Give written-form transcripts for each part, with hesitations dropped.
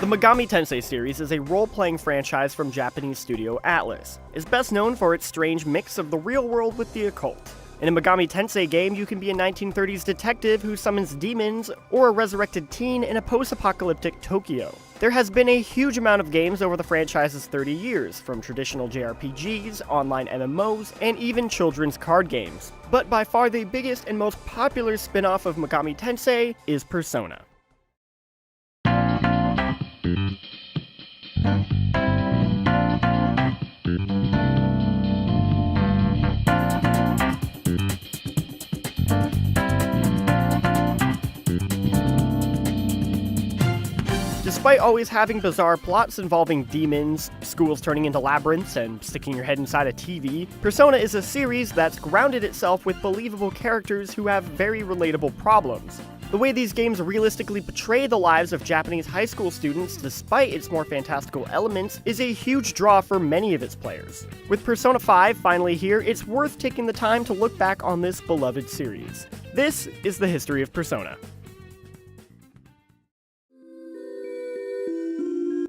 The Megami Tensei series is a role-playing franchise from Japanese studio Atlus. It's best known for its strange mix of the real world with the occult. In a Megami Tensei game, you can be a 1930s detective who summons demons, or a resurrected teen in a post-apocalyptic Tokyo. There has been a huge amount of games over the franchise's 30 years, from traditional JRPGs, online MMOs, and even children's card games. But by far the biggest and most popular spin-off of Megami Tensei is Persona. Despite always having bizarre plots involving demons, schools turning into labyrinths, and sticking your head inside a TV, Persona is a series that's grounded itself with believable characters who have very relatable problems. The way these games realistically portray the lives of Japanese high school students, despite its more fantastical elements, is a huge draw for many of its players. With Persona 5 finally here, it's worth taking the time to look back on this beloved series. This is the history of Persona.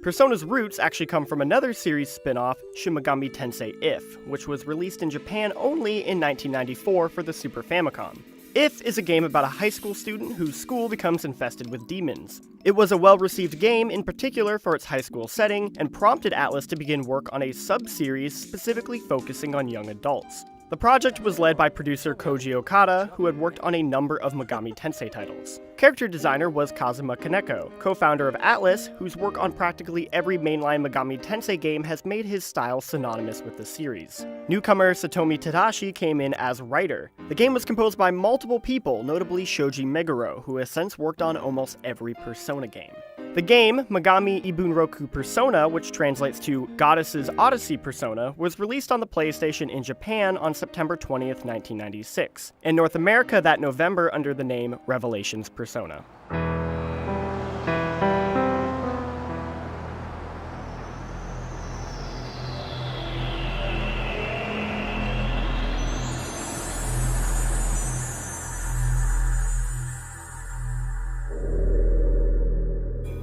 Persona's roots actually come from another series spin-off, Shin Megami Tensei If, which was released in Japan only in 1994 for the Super Famicom. If is a game about a high school student whose school becomes infested with demons. It was a well-received game, in particular for its high school setting, and prompted Atlus to begin work on a sub-series specifically focusing on young adults. The project was led by producer Koji Okada, who had worked on a number of Megami Tensei titles. Character designer was Kazuma Kaneko, co-founder of Atlus, whose work on practically every mainline Megami Tensei game has made his style synonymous with the series. Newcomer Satomi Tadashi came in as writer. The game was composed by multiple people, notably Shoji Meguro, who has since worked on almost every Persona game. The game, Megami Ibunroku Persona, which translates to Goddess's Odyssey Persona, was released on the PlayStation in Japan on September 20th, 1996, and North America that November under the name Revelations Persona.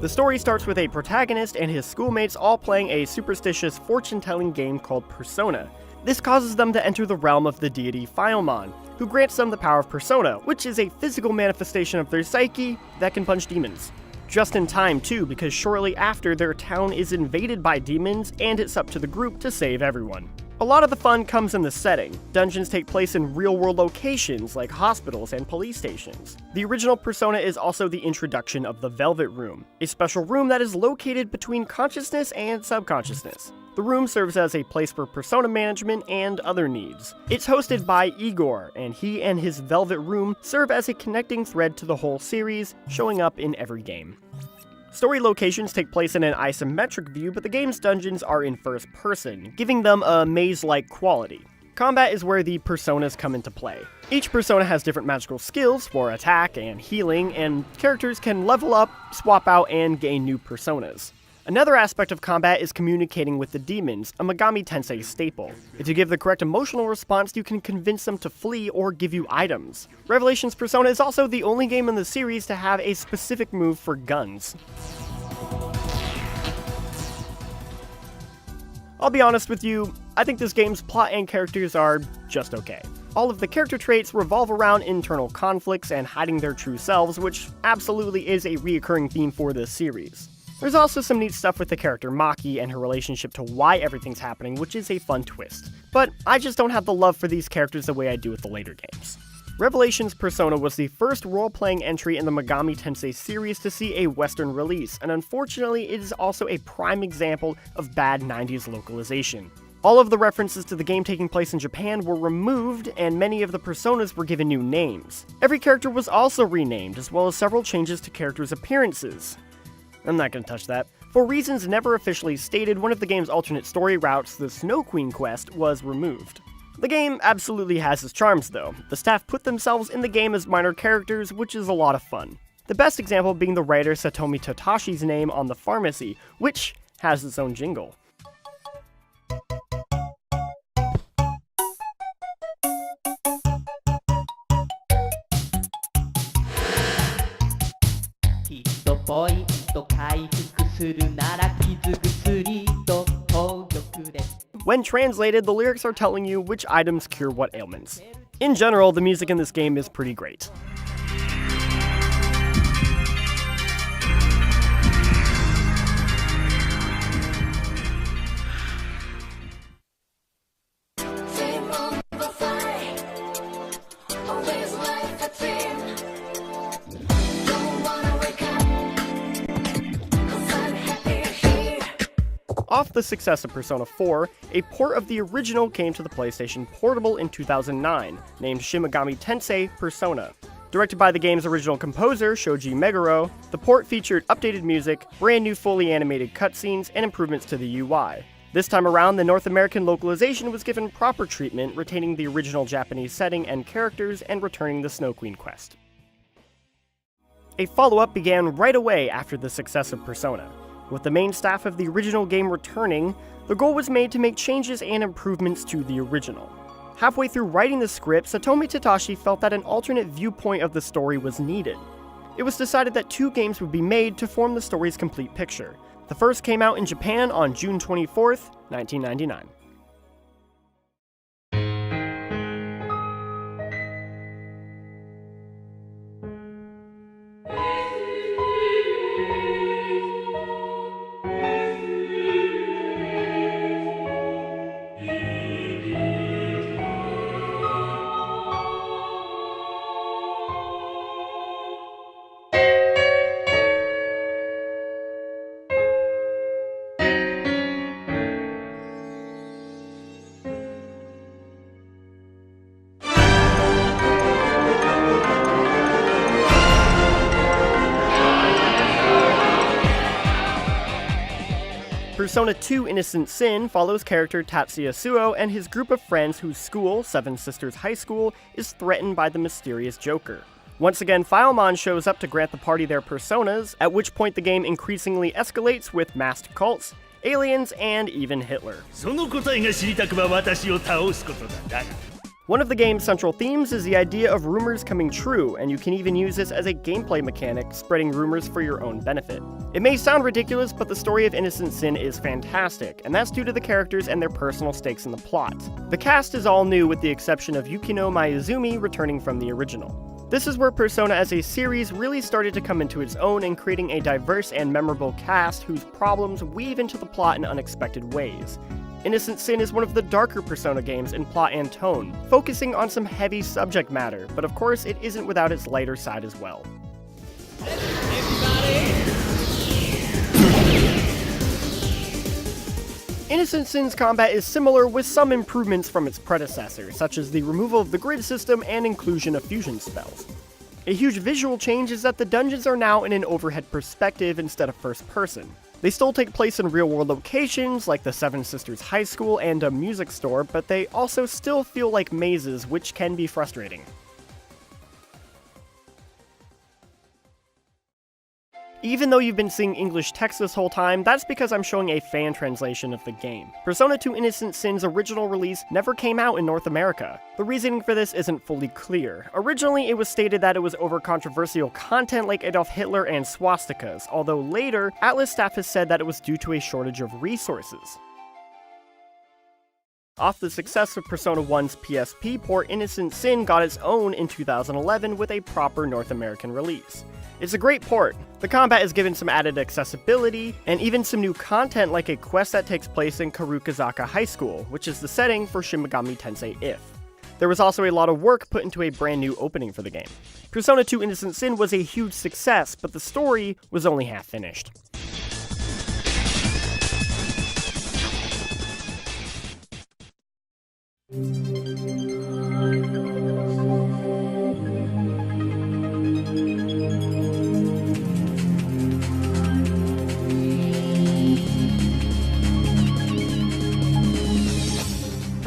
The story starts with a protagonist and his schoolmates all playing a superstitious fortune-telling game called Persona. This causes them to enter the realm of the deity Philemon, who grants them the power of Persona, which is a physical manifestation of their psyche that can punch demons. Just in time too, because shortly after their town is invaded by demons and it's up to the group to save everyone. A lot of the fun comes in the setting. Dungeons take place in real-world locations like hospitals and police stations. The original Persona is also the introduction of the Velvet Room, a special room that is located between consciousness and subconsciousness. The room serves as a place for persona management and other needs. It's hosted by Igor, and he and his Velvet Room serve as a connecting thread to the whole series, showing up in every game. Story locations take place in an isometric view, but the game's dungeons are in first person, giving them a maze-like quality. Combat is where the personas come into play. Each persona has different magical skills for attack and healing, and characters can level up, swap out, and gain new personas. Another aspect of combat is communicating with the demons, a Megami Tensei staple. If you give the correct emotional response, you can convince them to flee or give you items. Revelations Persona is also the only game in the series to have a specific move for guns. I'll be honest with you, I think this game's plot and characters are just okay. All of the character traits revolve around internal conflicts and hiding their true selves, which absolutely is a reoccurring theme for this series. There's also some neat stuff with the character Maki and her relationship to why everything's happening, which is a fun twist. But I just don't have the love for these characters the way I do with the later games. Revelations Persona was the first role-playing entry in the Megami Tensei series to see a Western release, and unfortunately it is also a prime example of bad 90s localization. All of the references to the game taking place in Japan were removed, and many of the personas were given new names. Every character was also renamed, as well as several changes to characters' appearances. I'm not gonna touch that. For reasons never officially stated, one of the game's alternate story routes, the Snow Queen quest, was removed. The game absolutely has its charms though. The staff put themselves in the game as minor characters, which is a lot of fun. The best example being the writer Satomi Tadashi's name on the pharmacy, which has its own jingle. When translated, the lyrics are telling you which items cure what ailments. In general, the music in this game is pretty great. Off the success of Persona 4, a port of the original came to the PlayStation Portable in 2009, named Shin Megami Tensei Persona. Directed by the game's original composer, Shoji Meguro, the port featured updated music, brand new fully animated cutscenes, and improvements to the UI. This time around, the North American localization was given proper treatment, retaining the original Japanese setting and characters, and returning the Snow Queen quest. A follow-up began right away after the success of Persona. With the main staff of the original game returning, the goal was made to make changes and improvements to the original. Halfway through writing the script, Satomi Tadashi felt that an alternate viewpoint of the story was needed. It was decided that 2 games would be made to form the story's complete picture. The first came out in Japan on June 24th, 1999. Persona 2 Innocent Sin follows character Tatsuya Suo and his group of friends whose school, Seven Sisters High School, is threatened by the mysterious Joker. Once again, Filemon shows up to grant the party their personas, at which point the game increasingly escalates with masked cults, aliens, and even Hitler. One of the game's central themes is the idea of rumors coming true, and you can even use this as a gameplay mechanic, spreading rumors for your own benefit. It may sound ridiculous, but the story of Innocent Sin is fantastic, and that's due to the characters and their personal stakes in the plot. The cast is all new with the exception of Yukino Mayuzumi returning from the original. This is where Persona as a series really started to come into its own in creating a diverse and memorable cast whose problems weave into the plot in unexpected ways. Innocent Sin is one of the darker Persona games in plot and tone, focusing on some heavy subject matter, but of course it isn't without its lighter side as well. Innocent Sin's combat is similar with some improvements from its predecessor, such as the removal of the grid system and inclusion of fusion spells. A huge visual change is that the dungeons are now in an overhead perspective instead of first person. They still take place in real-world locations like the Seven Sisters High School and a music store, but they also still feel like mazes, which can be frustrating. Even though you've been seeing English text this whole time, that's because I'm showing a fan translation of the game. Persona 2 Innocent Sin's original release never came out in North America. The reasoning for this isn't fully clear. Originally, it was stated that it was over controversial content like Adolf Hitler and swastikas, although later, Atlas staff has said that it was due to a shortage of resources. Off the success of Persona 1's PSP port, Innocent Sin got its own in 2011 with a proper North American release. It's a great port. The combat is given some added accessibility, and even some new content like a quest that takes place in Karukazaka High School, which is the setting for Shin Megami Tensei If. There was also a lot of work put into a brand new opening for the game. Persona 2 Innocent Sin was a huge success, but the story was only half finished.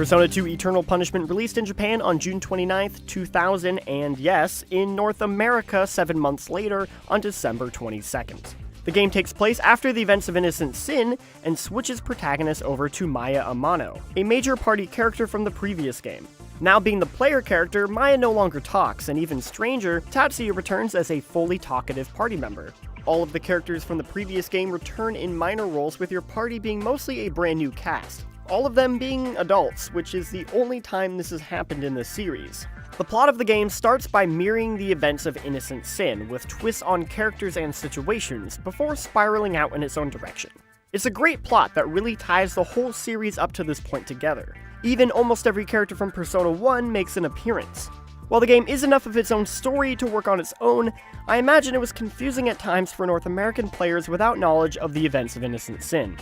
Persona 2 Eternal Punishment released in Japan on June 29th, 2000, and yes, in North America 7 months later on December 22nd. The game takes place after the events of Innocent Sin and switches protagonist over to Maya Amano, a major party character from the previous game. Now being the player character, Maya no longer talks, and even stranger, Tatsuya returns as a fully talkative party member. All of the characters from the previous game return in minor roles, with your party being mostly a brand new cast. All of them being adults, which is the only time this has happened in the series. The plot of the game starts by mirroring the events of Innocent Sin, with twists on characters and situations, before spiraling out in its own direction. It's a great plot that really ties the whole series up to this point together. Even almost every character from Persona 1 makes an appearance. While the game is enough of its own story to work on its own, I imagine it was confusing at times for North American players without knowledge of the events of Innocent Sin.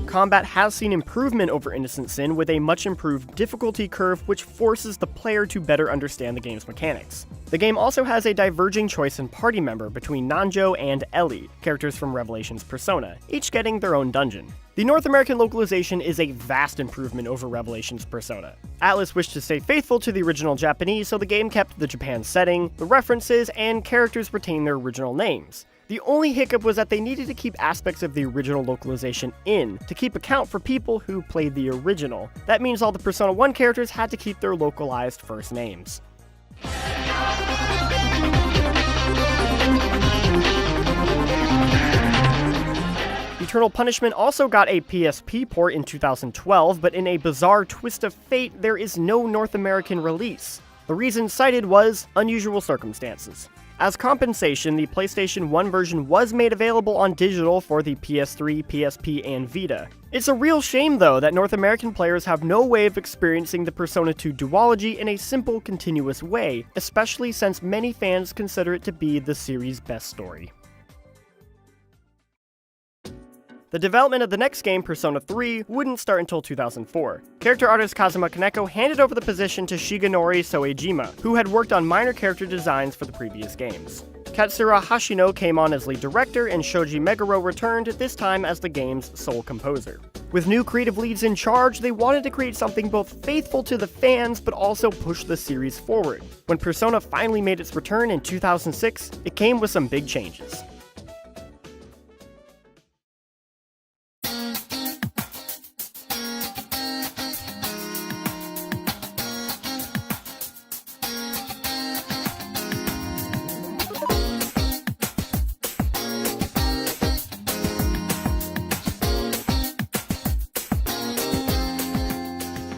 Combat has seen improvement over Innocent Sin, with a much improved difficulty curve which forces the player to better understand the game's mechanics. The game also has a diverging choice in party member between Nanjo and Ellie, characters from Revelation's Persona, each getting their own dungeon. The North American localization is a vast improvement over Revelation's Persona. Atlus wished to stay faithful to the original Japanese, so the game kept the Japan setting, the references, and characters retained their original names. The only hiccup was that they needed to keep aspects of the original localization in, to keep account for people who played the original. That means all the Persona 1 characters had to keep their localized first names. Eternal Punishment also got a PSP port in 2012, but in a bizarre twist of fate, there is no North American release. The reason cited was unusual circumstances. As compensation, the PlayStation 1 version was made available on digital for the PS3, PSP, and Vita. It's a real shame, though, that North American players have no way of experiencing the Persona 2 duology in a simple, continuous way, especially since many fans consider it to be the series' best story. The development of the next game, Persona 3, wouldn't start until 2004. Character artist Kazuma Kaneko handed over the position to Shigenori Soejima, who had worked on minor character designs for the previous games. Katsura Hashino came on as lead director, and Shoji Meguro returned, this time as the game's sole composer. With new creative leads in charge, they wanted to create something both faithful to the fans, but also push the series forward. When Persona finally made its return in 2006, it came with some big changes.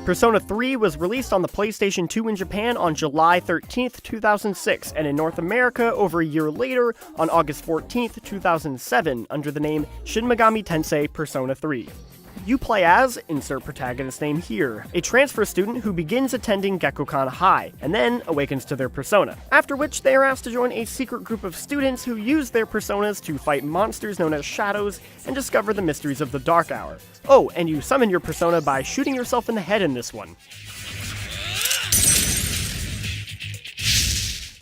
Persona 3 was released on the PlayStation 2 in Japan on July 13th, 2006, and in North America over a year later on August 14th, 2007, under the name Shin Megami Tensei Persona 3. You play as, insert protagonist name here, a transfer student who begins attending Gekkoukan High, and then awakens to their persona, after which they are asked to join a secret group of students who use their personas to fight monsters known as shadows and discover the mysteries of the Dark Hour. Oh, and you summon your persona by shooting yourself in the head in this one.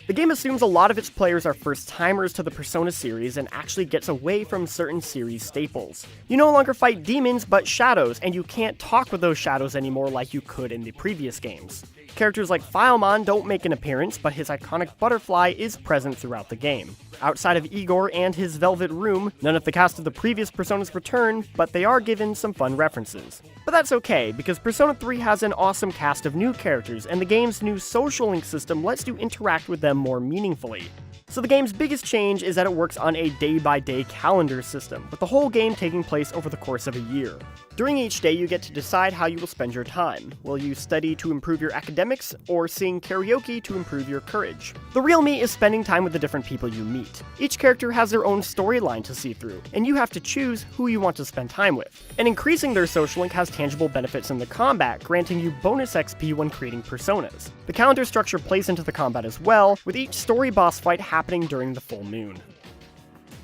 The game assumes a lot of its players are first-timers to the Persona series and actually gets away from certain series staples. You no longer fight demons, but shadows, and you can't talk with those shadows anymore like you could in the previous games. Characters like Filemon don't make an appearance, but his iconic butterfly is present throughout the game. Outside of Igor and his Velvet Room, none of the cast of the previous Personas return, but they are given some fun references. But that's okay, because Persona 3 has an awesome cast of new characters, and the game's new social link system lets you interact with them more meaningfully. So the game's biggest change is that it works on a day-by-day calendar system, with the whole game taking place over the course of a year. During each day, you get to decide how you will spend your time. Will you study to improve your academics, or sing karaoke to improve your courage? The real meat is spending time with the different people you meet. Each character has their own storyline to see through, and you have to choose who you want to spend time with. And increasing their social link has tangible benefits in the combat, granting you bonus XP when creating personas. The calendar structure plays into the combat as well, with each story boss fight happening during the full moon.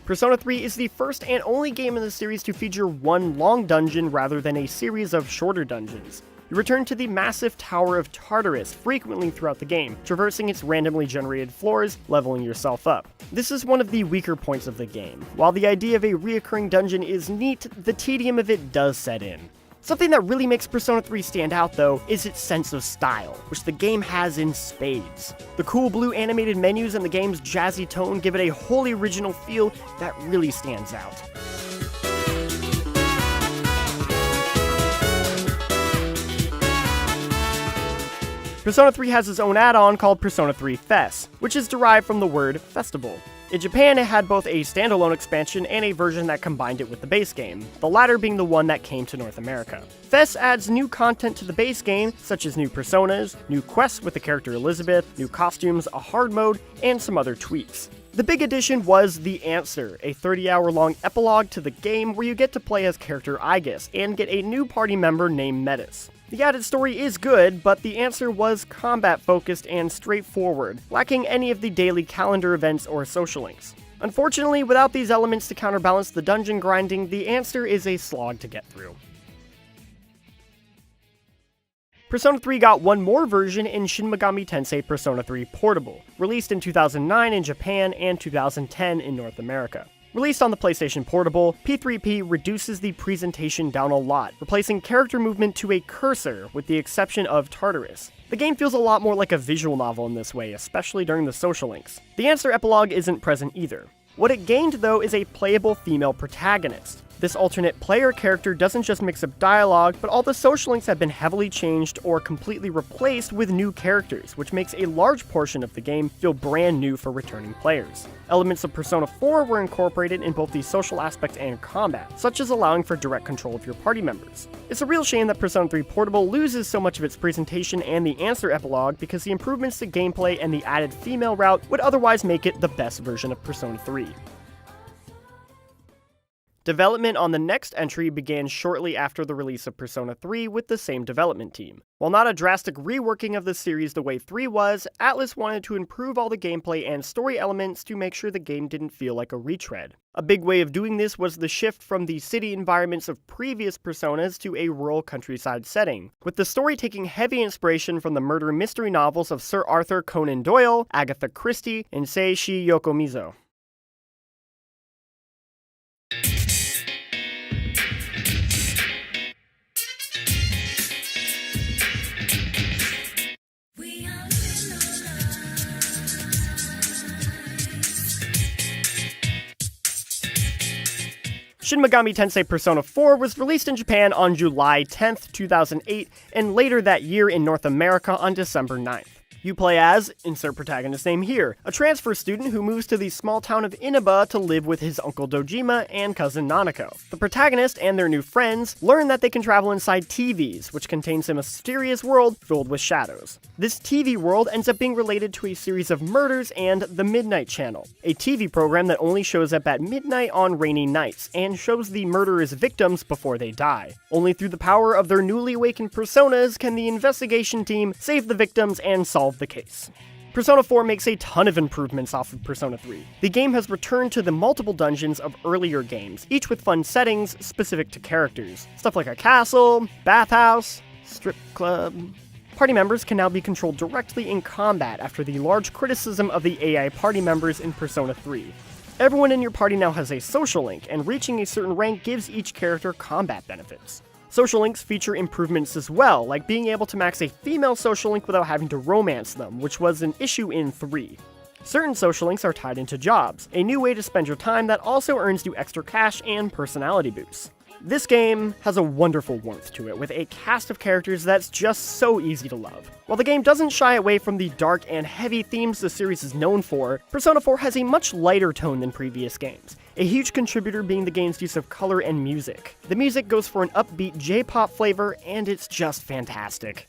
Persona 3 is the first and only game in the series to feature one long dungeon rather than a series of shorter dungeons. You return to the massive Tower of Tartarus frequently throughout the game, traversing its randomly generated floors, leveling yourself up. This is one of the weaker points of the game. While the idea of a reoccurring dungeon is neat, the tedium of it does set in. Something that really makes Persona 3 stand out, though, is its sense of style, which the game has in spades. The cool blue animated menus and the game's jazzy tone give it a wholly original feel that really stands out. Persona 3 has its own add-on called Persona 3 Fest, which is derived from the word festival. In Japan, it had both a standalone expansion and a version that combined it with the base game, the latter being the one that came to North America. Fest adds new content to the base game, such as new personas, new quests with the character Elizabeth, new costumes, a hard mode, and some other tweaks. The big addition was The Answer, a 30-hour-long epilogue to the game where you get to play as character Aigis and get a new party member named Metis. The added story is good, but The Answer was combat-focused and straightforward, lacking any of the daily calendar events or social links. Unfortunately, without these elements to counterbalance the dungeon grinding, The Answer is a slog to get through. Persona 3 got one more version in Shin Megami Tensei Persona 3 Portable, released in 2009 in Japan and 2010 in North America. Released on the PlayStation Portable, P3P reduces the presentation down a lot, replacing character movement to a cursor, with the exception of Tartarus. The game feels a lot more like a visual novel in this way, especially during the social links. The Answer epilogue isn't present either. What it gained, though, is a playable female protagonist. This alternate player character doesn't just mix up dialogue, but all the social links have been heavily changed or completely replaced with new characters, which makes a large portion of the game feel brand new for returning players. Elements of Persona 4 were incorporated in both the social aspect and combat, such as allowing for direct control of your party members. It's a real shame that Persona 3 Portable loses so much of its presentation and the Answer epilogue because the improvements to gameplay and the added female route would otherwise make it the best version of Persona 3. Development on the next entry began shortly after the release of Persona 3 with the same development team. While not a drastic reworking of the series the way 3 was, Atlus wanted to improve all the gameplay and story elements to make sure the game didn't feel like a retread. A big way of doing this was the shift from the city environments of previous Personas to a rural countryside setting, with the story taking heavy inspiration from the murder mystery novels of Sir Arthur Conan Doyle, Agatha Christie, and Seishi Yokomizo. Shin Megami Tensei Persona 4 was released in Japan on July 10th, 2008, and later that year in North America on December 9th. You play as, insert protagonist name here, a transfer student who moves to the small town of Inaba to live with his uncle Dojima and cousin Nanako. The protagonist and their new friends learn that they can travel inside TVs, which contains a mysterious world filled with shadows. This TV world ends up being related to a series of murders and The Midnight Channel, a TV program that only shows up at midnight on rainy nights, and shows the murderers' victims before they die. Only through the power of their newly awakened personas can the investigation team save the victims and solve the case. Persona 4 makes a ton of improvements off of Persona 3. The game has returned to the multiple dungeons of earlier games, each with fun settings specific to characters. Stuff like a castle, bathhouse, strip club. Party members can now be controlled directly in combat after the large criticism of the AI party members in Persona 3. Everyone in your party now has a social link, and reaching a certain rank gives each character combat benefits. Social links feature improvements as well, like being able to max a female social link without having to romance them, which was an issue in 3. Certain social links are tied into jobs, a new way to spend your time that also earns you extra cash and personality boosts. This game has a wonderful warmth to it, with a cast of characters that's just so easy to love. While the game doesn't shy away from the dark and heavy themes the series is known for, Persona 4 has a much lighter tone than previous games, a huge contributor being the game's use of color and music. The music goes for an upbeat J-pop flavor, and it's just fantastic.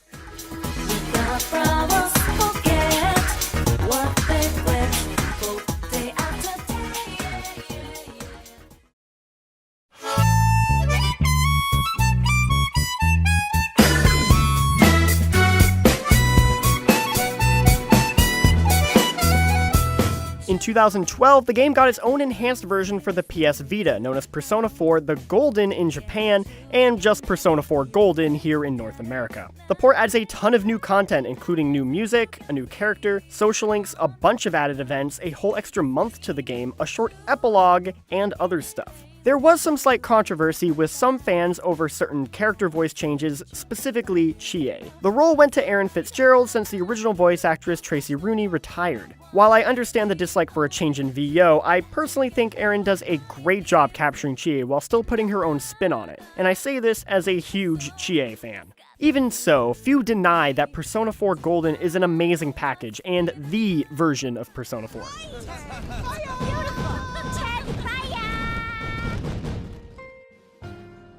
In 2012, the game got its own enhanced version for the PS Vita, known as Persona 4 The Golden in Japan, and just Persona 4 Golden here in North America. The port adds a ton of new content, including new music, a new character, social links, a bunch of added events, a whole extra month to the game, a short epilogue, and other stuff. There was some slight controversy with some fans over certain character voice changes, specifically Chie. The role went to Erin Fitzgerald since the original voice actress Tracy Rooney retired. While I understand the dislike for a change in VO, I personally think Erin does a great job capturing Chie while still putting her own spin on it, and I say this as a huge Chie fan. Even so, few deny that Persona 4 Golden is an amazing package and the version of Persona 4.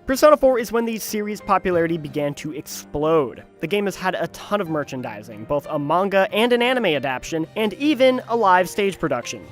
Persona 4 is when the series' popularity began to explode. The game has had a ton of merchandising, both a manga and an anime adaptation, and even a live stage production.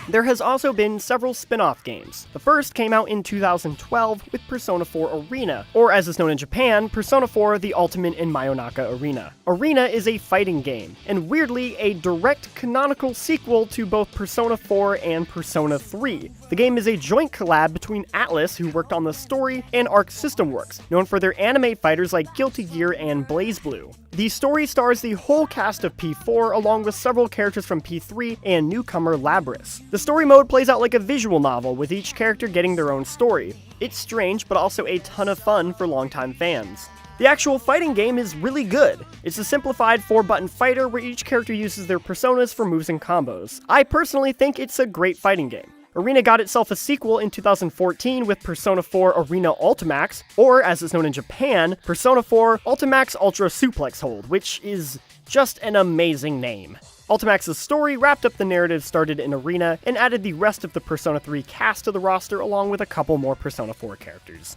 There has also been several spin-off games. The first came out in 2012 with Persona 4 Arena, or as it's known in Japan, Persona 4 The Ultimate in Mayonaka Arena. Arena is a fighting game, and weirdly, a direct canonical sequel to both Persona 4 and Persona 3. The game is a joint collab between Atlus, who worked on the story, and Arc System Works, known for their anime fighters like Guilty Gear and BlazBlue. The story stars the whole cast of P4 along with several characters from P3 and newcomer Labris. The story mode plays out like a visual novel, with each character getting their own story. It's strange, but also a ton of fun for longtime fans. The actual fighting game is really good. It's a simplified 4-button fighter where each character uses their personas for moves and combos. I personally think it's a great fighting game. Arena got itself a sequel in 2014 with Persona 4 Arena Ultimax, or as it's known in Japan, Persona 4 Ultimax Ultra Suplex Hold, which is just an amazing name. Ultimax's story wrapped up the narrative started in Arena and added the rest of the Persona 3 cast to the roster along with a couple more Persona 4 characters.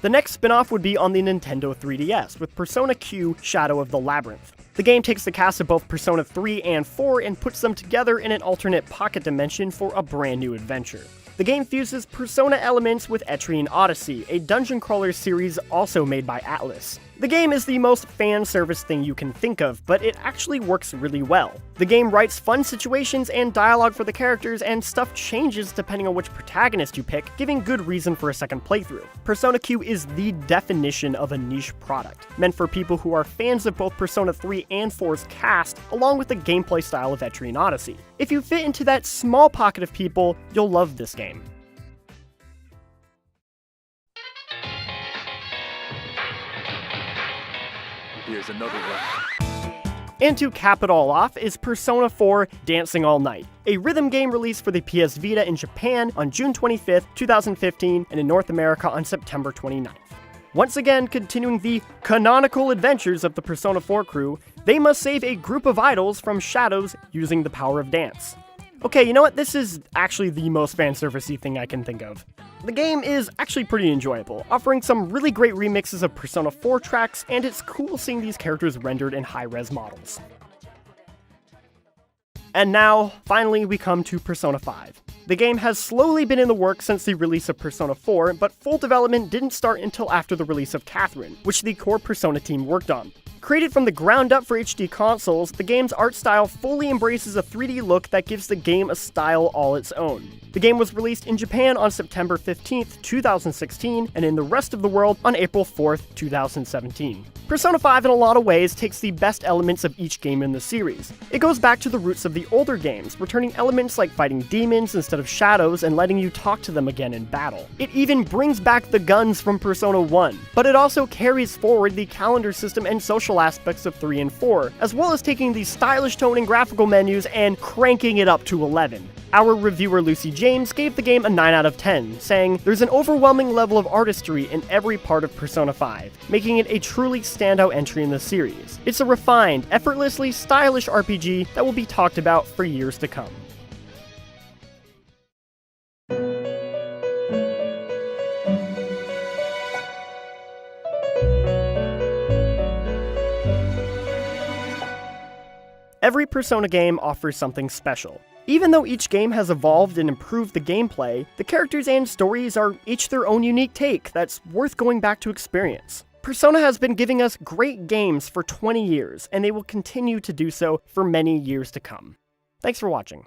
The next spin-off would be on the Nintendo 3DS, with Persona Q Shadow of the Labyrinth. The game takes the cast of both Persona 3 and 4 and puts them together in an alternate pocket dimension for a brand new adventure. The game fuses Persona elements with Etrian Odyssey, a dungeon crawler series also made by Atlus. The game is the most fan service thing you can think of, but it actually works really well. The game writes fun situations and dialogue for the characters, and stuff changes depending on which protagonist you pick, giving good reason for a second playthrough. Persona Q is the definition of a niche product, meant for people who are fans of both Persona 3 and 4's cast, along with the gameplay style of Etrian Odyssey. If you fit into that small pocket of people, you'll love this game. Here's another one. And to cap it all off is Persona 4 Dancing All Night, a rhythm game released for the PS Vita in Japan on June 25th, 2015, and in North America on September 29th. Once again, continuing the canonical adventures of the Persona 4 crew, they must save a group of idols from shadows using the power of dance. Okay, you know what? This is actually the most fanservice-y thing I can think of. The game is actually pretty enjoyable, offering some really great remixes of Persona 4 tracks, and it's cool seeing these characters rendered in high-res models. And now, finally, we come to Persona 5. The game has slowly been in the works since the release of Persona 4, but full development didn't start until after the release of Catherine, which the core Persona team worked on. Created from the ground up for HD consoles, the game's art style fully embraces a 3D look that gives the game a style all its own. The game was released in Japan on September 15th, 2016, and in the rest of the world on April 4th, 2017. Persona 5 in a lot of ways takes the best elements of each game in the series. It goes back to the roots of the older games, returning elements like fighting demons instead of shadows and letting you talk to them again in battle. It even brings back the guns from Persona 1, but it also carries forward the calendar system and social aspects of 3 and 4, as well as taking the stylish tone and graphical menus and cranking it up to 11. Our reviewer Lucy James gave the game a 9 out of 10, saying, "There's an overwhelming level of artistry in every part of Persona 5, making it a truly standout entry in the series. It's a refined, effortlessly stylish RPG that will be talked about for years to come." Every Persona game offers something special. Even though each game has evolved and improved the gameplay, the characters and stories are each their own unique take that's worth going back to experience. Persona has been giving us great games for 20 years, and they will continue to do so for many years to come. Thanks for watching.